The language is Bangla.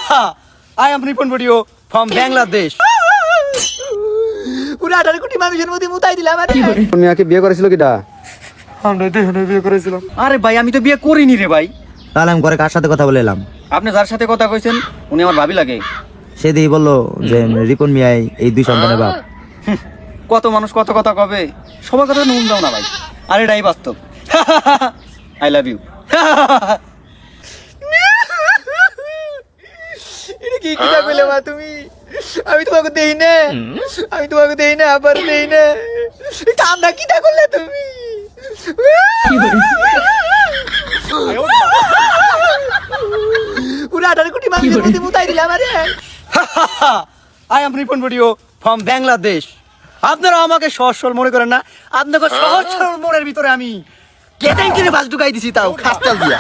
I am Ripon Video from Bangladesh. পুরো 18 কোটি মানুষের মধ্যে মুতাই দিলাম আরে মিয়াকে বিয়ে করেছিল কিটা? আমরা দেখে বিয়ে করেছিলাম। আরে ভাই আমি তো বিয়ে করিনি রে ভাই। তাহলে আমি ঘরে কার সাথে কথা বলে এলাম? আপনি যার সাথে কথা কইছেন উনি আমার ভাবি লাগে। সে দিয়ে বললো যে রিপন মিয়াই এই 2 সন্তানের বাপ। কত মানুষ কত কথা কবে, সবার কথা নুন দাও না ভাই। আর এটাই বাস্তব। I love you. এটা কি কথা কইলে মা তুমি? আমি তোমাকে দেই না, আবার দেই না। কান্না কি তা করলে তুমি? পুরো 18 কোটি মানুষের মধ্যে মুতাই দিলাম আরে I am Ripon Video from Bangladesh. আপনারা আমাকে সহজ সরল মনে করেন না, আপনাকে সহজ সরল মনের ভিতরে আমি কেটেন কিনে বাস ঢুকাই দিছি, তাও খাস্তাল দিয়া।